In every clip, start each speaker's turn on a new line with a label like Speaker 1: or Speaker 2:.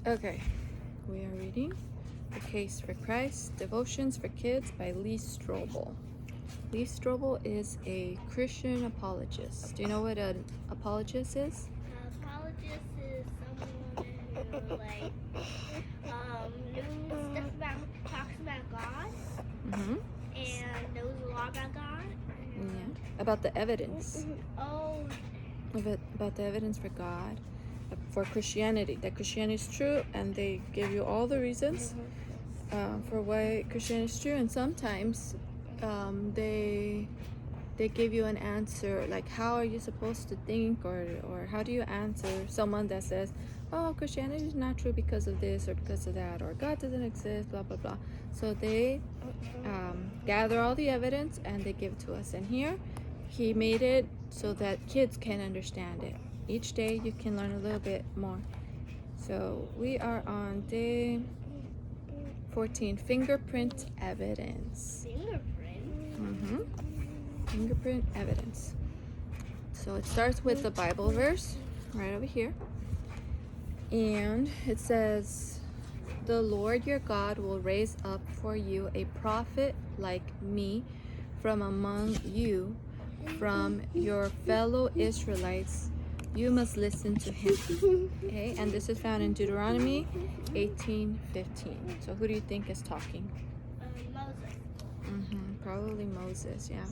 Speaker 1: Okay, we are reading The Case for Christ, Devotions for Kids by Lee Strobel. Lee Strobel is a Christian apologist. Do you know what an apologist is?
Speaker 2: Apologist is someone who knows stuff talks about God
Speaker 1: Mm-hmm.
Speaker 2: and knows a lot about God.
Speaker 1: Yeah. About the evidence.
Speaker 2: Oh,
Speaker 1: About the evidence for God, for Christianity. That Christianity is true, and they give you all the reasons for why Christianity is true. And sometimes they give you an answer, like how are you supposed to think, or how do you answer someone that says, oh, Christianity is not true because of this or because of that, or God doesn't exist, blah blah blah. So they gather all the evidence and they give it to us. And here he made it so that kids can understand it. Each day you can learn a little bit more. So we are on day 14, fingerprint evidence.
Speaker 2: fingerprint.
Speaker 1: Fingerprint evidence. So it starts with the Bible verse right over here. And it says, the Lord your God will raise up for you a prophet like me from among you, from your fellow Israelites. You must listen to him. Okay, and this is found in Deuteronomy 18:15. So who do you think is talking?
Speaker 2: Moses.
Speaker 1: Probably Moses, yeah.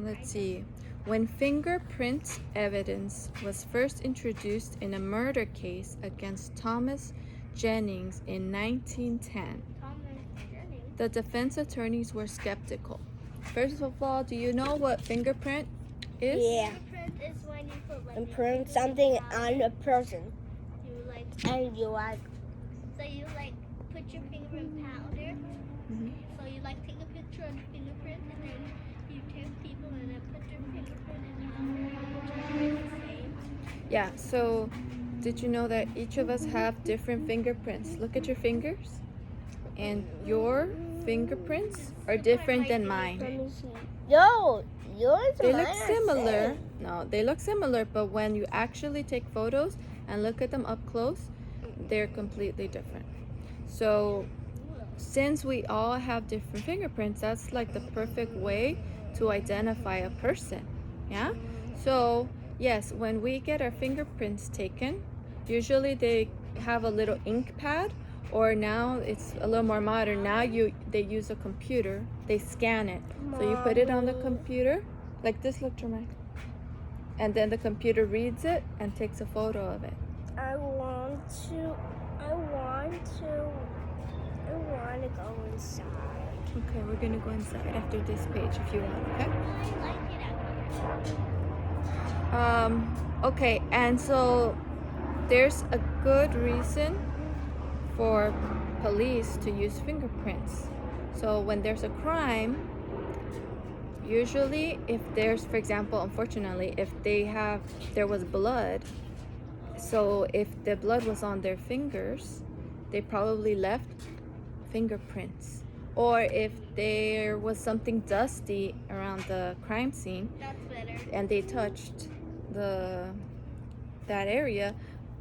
Speaker 1: Let's see. When fingerprint evidence was first introduced in a murder case against Thomas Jennings in 1910, the defense attorneys were skeptical. First of all, do you know what fingerprint is?
Speaker 2: Yeah. Fingerprint is when you put
Speaker 3: imprint something on a person.
Speaker 2: And you put your finger in powder. So you take a picture of the fingerprint and then you take people and then put their fingerprint in powder.
Speaker 1: Yeah, so did you know that each of us have different fingerprints? Look at your fingers. And your fingerprints are different than mine.
Speaker 3: Let me see. Yo, yours
Speaker 1: They
Speaker 3: and
Speaker 1: look
Speaker 3: mine are
Speaker 1: similar.
Speaker 3: same.
Speaker 1: No, they look similar, but when you actually take photos and look at them up close, they're completely different. So since we all have different fingerprints, that's like the perfect way to identify a person. Yeah? So yes, when we get our fingerprints taken, usually they have a little ink pad, or now it's a little more modern. Now they use a computer. They scan it. So you put it on the computer, like this, look, Jermaine. And then the computer reads it and takes a photo of it.
Speaker 3: I want to go inside.
Speaker 1: Okay, we're gonna go inside after this page if you want, okay?
Speaker 2: I like it out here.
Speaker 1: Okay, and so there's a good reason for police to use fingerprints. So when there's a crime, usually if there's, for example, unfortunately, if there was blood, so if the blood was on their fingers, they probably left fingerprints. Or if there was something dusty around the crime scene,
Speaker 2: That's better.
Speaker 1: and they touched that area,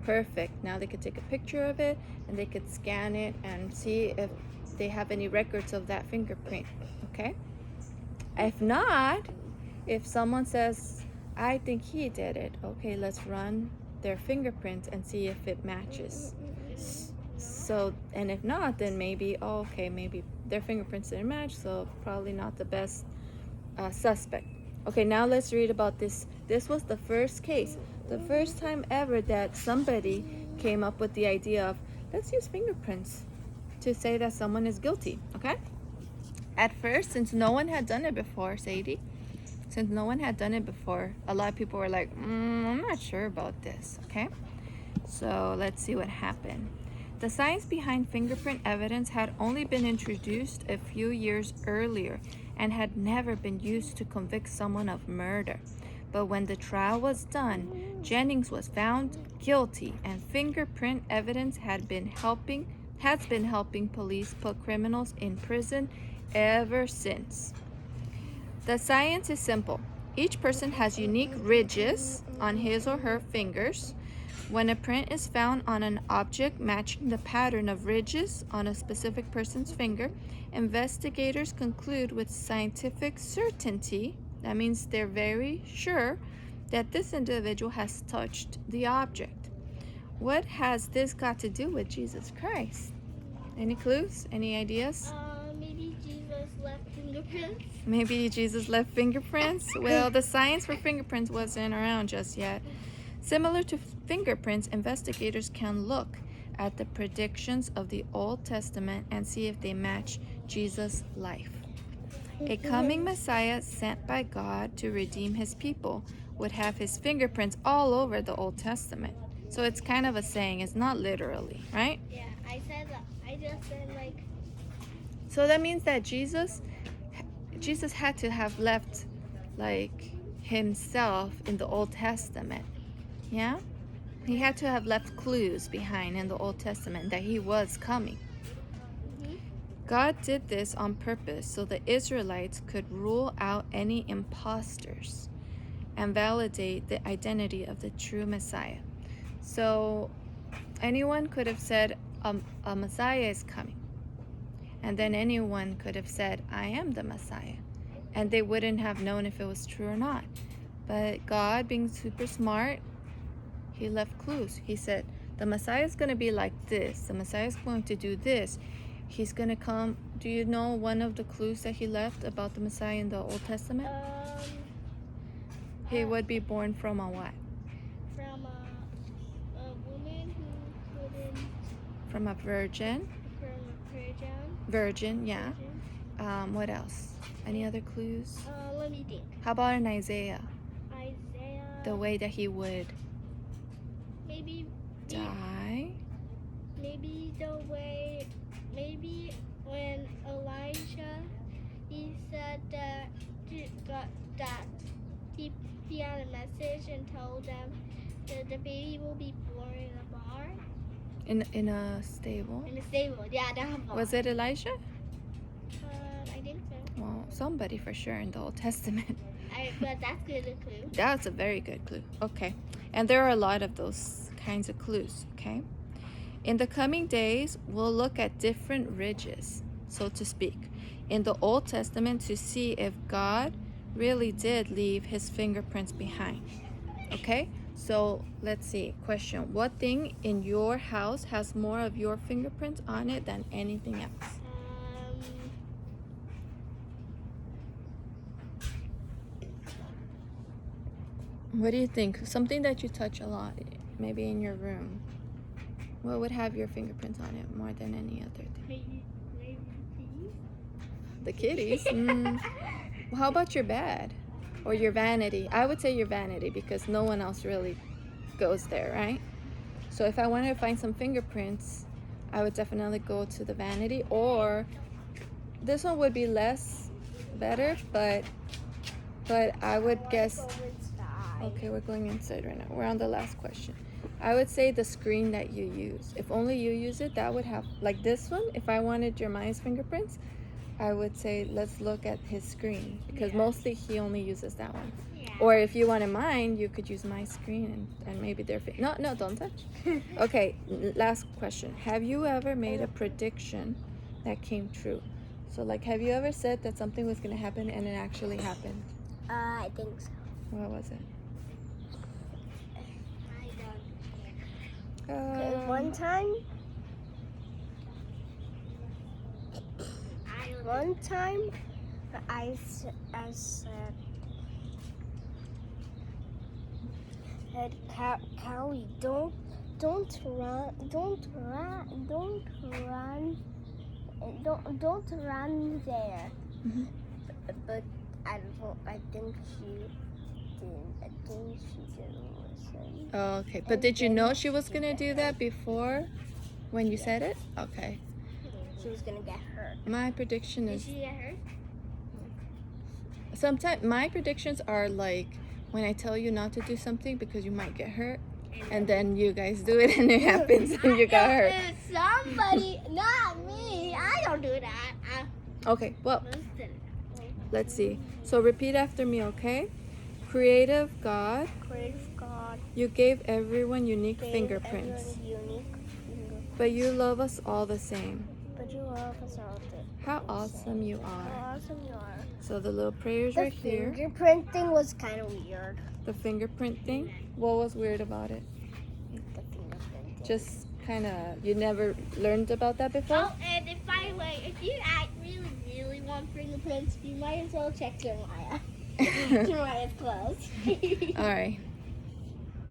Speaker 1: perfect. Now they could take a picture of it and they could scan it and see if they have any records of that fingerprint. Okay? If not, if someone says, I think he did it, okay, let's run their fingerprints and see if it matches. So, and if not, then maybe, maybe their fingerprints didn't match, so probably not the best suspect. Okay, now let's read about this. This was the first case, the first time ever that somebody came up with the idea of, let's use fingerprints to say that someone is guilty, okay? At first, since no one had done it before, Sadie, since no one had done it before, a lot of people were like, I'm not sure about this, okay? So let's see what happened. The science behind fingerprint evidence had only been introduced a few years earlier and had never been used to convict someone of murder. But when the trial was done, Jennings was found guilty, and fingerprint evidence has been helping police put criminals in prison ever since. The science is simple. Each person has unique ridges on his or her fingers, When a print is found on an object matching the pattern of ridges on a specific person's finger, investigators conclude with scientific certainty, that means they're very sure, that this individual has touched the object. What has this got to do with Jesus Christ? Any clues? Any ideas?
Speaker 2: Maybe Jesus left fingerprints.
Speaker 1: Maybe Jesus left fingerprints? Well, the science for fingerprints wasn't around just yet. Similar to fingerprints, investigators can look at the predictions of the Old Testament and see if they match Jesus' life. A coming Messiah sent by God to redeem his people would have his fingerprints all over the Old Testament. So it's kind of a saying, it's not literally, right?
Speaker 2: Yeah, I just said like.
Speaker 1: So that means that Jesus had to have left like himself in the Old Testament. Yeah? He had to have left clues behind in the Old Testament that he was coming. God did this on purpose so the Israelites could rule out any imposters and validate the identity of the true Messiah. So anyone could have said a Messiah is coming. And then anyone could have said, I am the Messiah. And they wouldn't have known if it was true or not. But God, being super smart, he left clues. He said, the Messiah is going to be like this. The Messiah is going to do this. He's going to come. Do you know one of the clues that he left about the Messiah in the Old Testament? He would be born from a what?
Speaker 2: From a woman who couldn't.
Speaker 1: From a virgin.
Speaker 2: From a virgin.
Speaker 1: Virgin, yeah. What else? Any other clues?
Speaker 2: Let me think.
Speaker 1: How about in Isaiah?
Speaker 2: Isaiah.
Speaker 1: The way that he would
Speaker 2: Maybe.
Speaker 1: die?
Speaker 2: Maybe the way. Maybe when Elijah, he said that he had a message and told them that the baby will be born in a barn.
Speaker 1: In a stable?
Speaker 2: In a stable, yeah, that barn.
Speaker 1: Was it Elijah?
Speaker 2: I think so.
Speaker 1: Well, somebody for sure in the Old Testament.
Speaker 2: But that's good a clue.
Speaker 1: That's a very good clue. Okay. And there are a lot of those kinds of clues, okay? In the coming days, we'll look at different ridges, so to speak, in the Old Testament to see if God really did leave his fingerprints behind. Okay? So let's see. Question. What thing in your house has more of your fingerprints on it than anything else? What do you think? Something that you touch a lot, maybe in your room. What would have your fingerprints on it more than any other thing?
Speaker 2: Maybe
Speaker 1: The kitties? How about your bed? Or your vanity? I would say your vanity because no one else really goes there, right? So if I wanted to find some fingerprints, I would definitely go to the vanity. Or this one would be less better, but I would guess... Okay, we're going inside right now. We're on the last question. I would say the screen that you use. If only you use it, that would have, like this one, if I wanted Jeremiah's fingerprints, I would say let's look at his screen because mostly he only uses that one.
Speaker 2: Yeah.
Speaker 1: Or if you wanted mine, you could use my screen and maybe their no, don't touch. Okay, last question. Have you ever made a prediction that came true? So like, have you ever said that something was going to happen and it actually happened?
Speaker 3: I think so.
Speaker 1: What was it?
Speaker 3: One time I said Callie, don't run there.
Speaker 1: Mhm.
Speaker 3: But I think she didn't. I think she didn't listen.
Speaker 1: Oh, okay. But did you know she was gonna do that before when you said it? Okay.
Speaker 3: She was gonna get hurt.
Speaker 1: My prediction
Speaker 2: Did
Speaker 1: is
Speaker 2: she get hurt?
Speaker 1: sometimes my predictions are like when I tell you not to do something because you might get hurt, and then you guys do it and it happens and you got hurt.
Speaker 2: Somebody, not me. I don't do that.
Speaker 1: Okay. Well,
Speaker 2: Listen.
Speaker 1: let's see. So repeat after me, okay? Creative God,
Speaker 3: Creative God,
Speaker 1: You gave everyone unique
Speaker 3: gave
Speaker 1: fingerprints.
Speaker 3: everyone unique fingerprints.
Speaker 1: But you love us all the same.
Speaker 3: But you love us all
Speaker 1: How awesome you
Speaker 3: How
Speaker 1: are.
Speaker 3: awesome you are.
Speaker 1: So the little prayers
Speaker 3: The
Speaker 1: right here.
Speaker 3: fingerprint thing was kind of weird.
Speaker 1: The fingerprint thing. What was weird about it?
Speaker 3: The fingerprint thing.
Speaker 1: Just kind of, you never learned about that before?
Speaker 2: Oh, and if by the way, if you really want fingerprints, you might as well check Jeremiah. Jeremiah's clothes.
Speaker 1: All right.